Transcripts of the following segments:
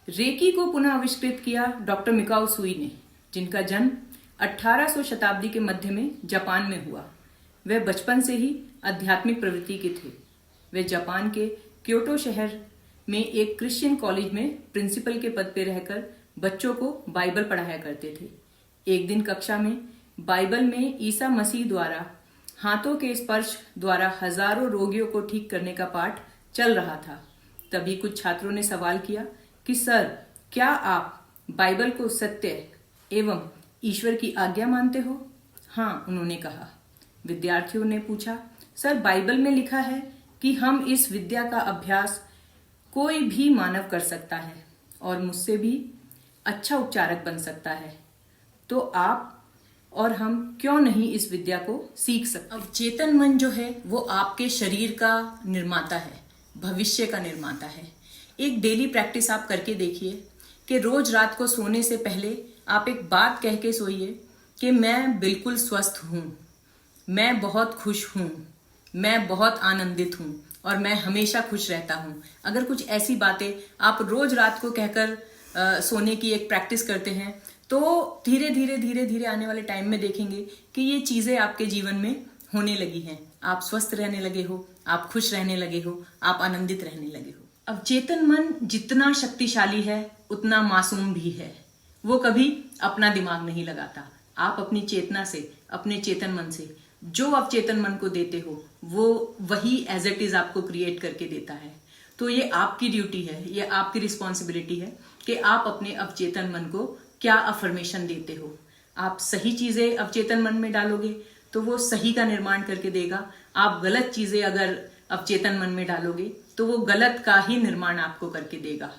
Recce को पुनः आविष्कृत किया डॉक्टर मिकाओ सुई ने, जिनका जन्म 1800 शताब्दी के मध्य में जापान में हुआ। वे बचपन से ही आध्यात्मिक प्रवृत्ति के थे। वे जापान के क्योटो शहर में एक क्रिश्चियन कॉलेज में प्रिंसिपल के पद पर रहकर बच्चों को बाइबल पढ़ाया करते थे। एक दिन कक्षा में बाइबल में ईसा मसीह द्वारा हाथों के स्पर्श द्वारा हजारों रोगियों को ठीक करने का पाठ चल रहा था। तभी कुछ छात्रों ने सवाल किया कि सर, क्या आप बाइबल को सत्य एवं ईश्वर की आज्ञा मानते हो? हाँ, उन्होंने कहा। विद्यार्थियों ने पूछा, सर, बाइबल में लिखा है कि हम इस विद्या का अभ्यास कोई भी मानव कर सकता है और मुझसे भी अच्छा उपचारक बन सकता है, तो आप और हम क्यों नहीं इस विद्या को सीख सकते? अब चेतन मन जो है वो आपके शरीर का निर्माता है, भविष्य का निर्माता है। एक डेली प्रैक्टिस आप करके देखिए कि रोज रात को सोने से पहले आप एक बात कह के सोइए कि मैं बिल्कुल स्वस्थ हूँ, मैं बहुत खुश हूँ, मैं बहुत आनंदित हूँ और मैं हमेशा खुश रहता हूँ। अगर कुछ ऐसी बातें आप रोज रात को कहकर सोने की एक प्रैक्टिस करते हैं तो धीरे धीरे आने वाले टाइम में देखेंगे कि ये चीजें आपके जीवन में होने लगी हैं। आप स्वस्थ रहने लगे हो, आप खुश रहने लगे हो, आप आनंदित रहने लगे हो। अब चेतन मन जितना शक्तिशाली है उतना मासूम भी है। वो कभी अपना दिमाग नहीं लगाता। आप अपनी चेतना से, अपने चेतन मन से जो आप चेतन मन को देते हो वो वही एज इट इज आपको क्रिएट करके देता है। तो ये आपकी ड्यूटी है, ये आपकी रिस्पॉन्सिबिलिटी है कि आप अपने अवचेतन मन को क्या अफर्मेशन देते हो। आप सही चीजें अवचेतन मन में डालोगे तो वो सही का निर्माण करके देगा। आप गलत चीजें अगर अवचेतन मन में डालोगे तो वो गलत का ही निर्माण आपको करके देगा।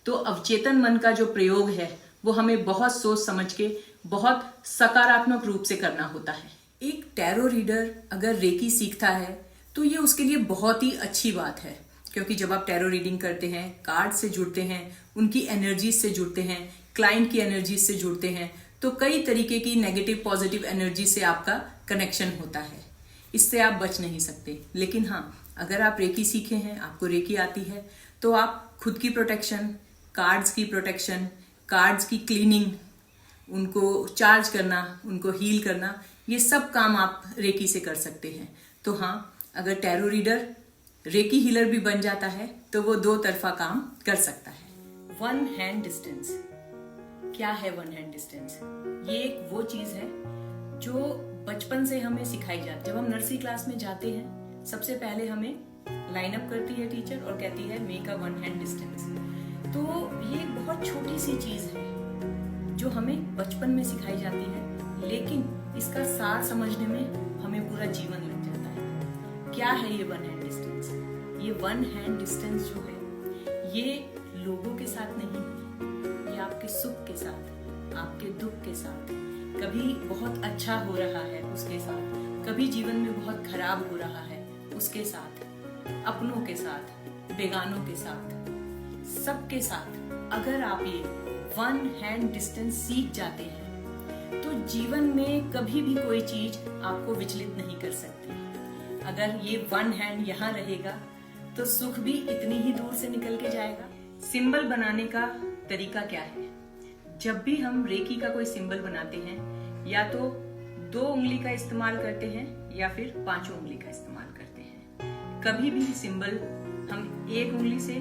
तो अवचेतन मन का जो प्रयोग है वो हमें बहुत सोच समझ के बहुत सकारात्मक रूप से करना होता है। एक टैरो रीडर अगर रेकी सीखता है तो ये उसके लिए बहुत ही अच्छी बात है, क्योंकि जब आप टैरो रीडिंग करते हैं, कार्ड से जुड़ते हैं, उनकी एनर्जीज से जुड़ते हैं, क्लाइंट की एनर्जीज से जुड़ते हैं, तो कई तरीके की नेगेटिव पॉजिटिव एनर्जी से आपका कनेक्शन होता है। इससे आप बच नहीं सकते। लेकिन हाँ, अगर आप रेकी सीखे हैं, आपको रेकी आती है, तो आप खुद की प्रोटेक्शन, कार्ड्स की प्रोटेक्शन, कार्ड्स की क्लीनिंग, उनको चार्ज करना, उनको हील करना, ये सब काम आप रेकी से कर सकते हैं। तो हाँ, अगर टैरो रीडर रेकी हीलर भी बन जाता है तो वो दो तरफा काम कर सकता है। वन हैंड डिस्टेंस क्या है? वन हैंड डिस्टेंस ये एक वो चीज है जो बचपन से हमें सिखाई जाती है। जब हम नर्सरी क्लास में जाते हैं, सबसे पहले हमें लाइन अप करती है टीचर और कहती है make a one hand distance. तो ये एक बहुत छोटी सी चीज है जो हमें बचपन में सिखाई जाती है, लेकिन इसका सार समझने में हमें पूरा जीवन लग जाता है। क्या है ये वन हैंड डिस्टेंस? ये वन हैंड डिस्टेंस जो है ये लोगों के साथ नहीं है, ये आपके सुख के साथ, आपके दुख के साथ। कभी बहुत अच्छा हो रहा है उसके साथ, कभी जीवन में बहुत खराब हो रहा है उसके साथ, अपनों के साथ, बेगानों के साथ, सबके साथ। अगर आप ये वन हैंड डिस्टेंस सीख जाते हैं तो जीवन में कभी भी कोई चीज आपको विचलित नहीं कर सकती। अगर ये वन हैंड यहाँ रहेगा तो सुख भी इतनी ही दूर से निकल के जाएगा। सिंबल बनाने का तरीका क्या है? जब भी हम रेकी का कोई सिंबल बनाते हैं, या तो 2 उंगली का इस्तेमाल करते हैं या फिर 5 उंगली का इस्तेमाल करते हैं। कभी भी सिंबल हम 1 उंगली से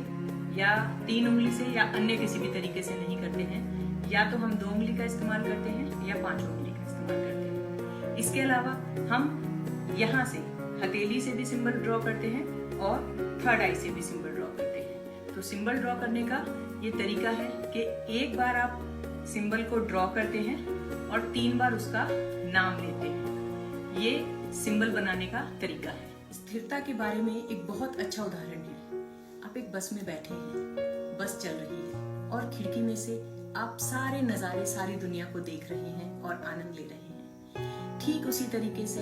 या 3 उंगली से या अन्य किसी भी तरीके से नहीं करते हैं। या तो हम 2 उंगली का इस्तेमाल करते हैं या 5 उंगली का इस्तेमाल करते हैं। इसके अलावा हम यहाँ से हथेली से भी सिंबल ड्रॉ करते हैं और थर्ड आई से भी सिंबल ड्रॉ करते हैं। तो सिंबल ड्रॉ करने का ये तरीका है कि एक बार आप सिंबल को ड्रॉ करते हैं और 3 बार उसका नाम लेते हैं। ये सिंबल बनाने का तरीका है। स्थिरता के बारे में एक बहुत अच्छा उदाहरण है। आप एक बस में बैठे हैं, बस चल रही है और खिड़की में से आप सारे नजारे, सारी दुनिया को देख रहे हैं और आनंद ले रहे हैं। ठीक उसी तरीके से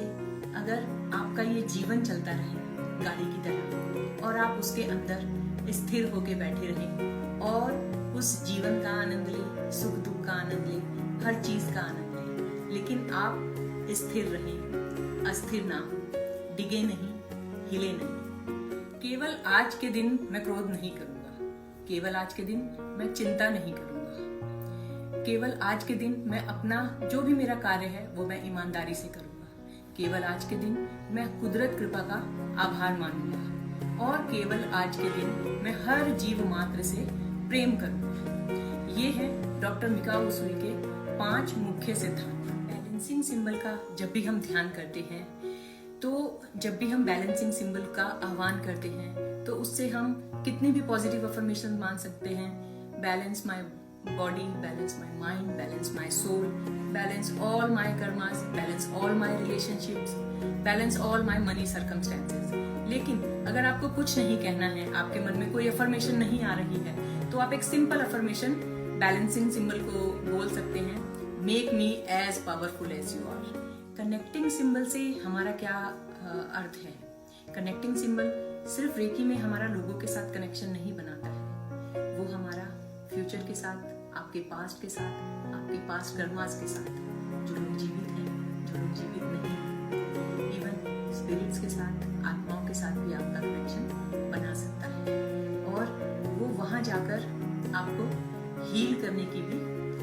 अगर आपका ये जीवन चलता रहे गाड़ी की तरह और आप उसके अंदर स्थिर होके बैठे रहें और उस जीवन का आनंद लें, सुख दुख का आनंद लें, हर चीज का आनंद लें, लेकिन आप स्थिर रहें, अस्थिर ना हो, डिगे नहीं, हिले नहीं। केवल आज के दिन मैं क्रोध नहीं करूंगा, केवल आज के दिन मैं चिंता नहीं करूंगा। केवल आज के दिन मैं अपना जो भी मेरा कार्य है वो मैं ईमानदारी से करूंगा। केवल आज के दिन मैं कुदरत कृपा का आभार मानूंगा और केवल आज के दिन मैं हर जीव मात्र से प्रेम करूंगा। ये है डॉक्टर मिकाओ उसुई के 5 मुख्य सिद्धांत। बैलेंसिंग सिंबल का जब भी हम ध्यान करते हैं, तो जब भी हम बैलेंसिंग सिंबल का आह्वान करते हैं तो उससे हम कितनी भी पॉजिटिव अफर्मेशन मान सकते हैं। Balance my body, balance my mind, balance my soul, balance all my karmas, balance all my relationships, balance all my money circumstances. लेकिन अगर आपको कुछ नहीं कहना है, आपके मन में कोई अफर्मेशन नहीं आ रही है, तो आप एक सिंपल अफर्मेशन बैलेंसिंग सिंबल को बोल सकते हैं, make me as powerful as you are. Connecting symbol से हमारा क्या अर्थ है? कनेक्टिंग सिंबल सिर्फ रेकी में हमारा लोगों के साथ कनेक्शन नहीं बनाता है, वो हमारा फ्यूचर के साथ, आपके पास्ट के साथ, आपके पास्ट कर्मास के साथ, जो लोग जीवित हैं, जो लोग जीवित नहीं हैं, इवन स्पिरिट्स के साथ, आत्माओं के साथ भी आपका कनेक्शन बना सकता है और वो वहां जाकर आपको हील करने की भी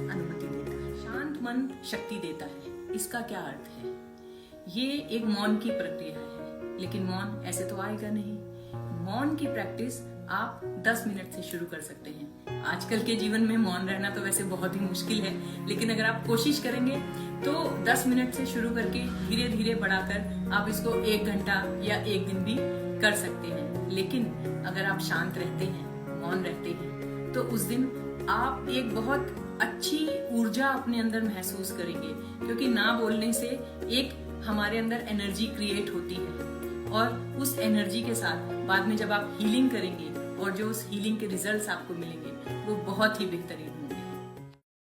अनुमति देता है। शांत मन शक्ति देता है, इसका क्या अर्थ है? ये एक मौन की प्रक्रिया है, लेकिन मौन ऐसे तो आएगा नहीं। मौन की प्रैक्टिस आप 10 मिनट से शुरू कर सकते हैं। आजकल के जीवन में मौन रहना तो वैसे बहुत ही मुश्किल है, लेकिन अगर आप कोशिश करेंगे तो 10 मिनट से शुरू करके धीरे धीरे बढ़ाकर आप इसको 1 घंटा या 1 दिन भी कर सकते हैं। लेकिन अगर आप शांत रहते हैं, मौन रहते हैं, तो उस दिन आप एक बहुत अच्छी ऊर्जा अपने अंदर महसूस करेंगे, क्योंकि ना बोलने से एक हमारे अंदर एनर्जी क्रिएट होती है और उस एनर्जी के साथ बाद में जब आप हीलिंग करेंगे और जो उस हीलिंग के रिजल्ट्स आपको मिलेंगे वो बहुत ही बेहतरीन होंगे।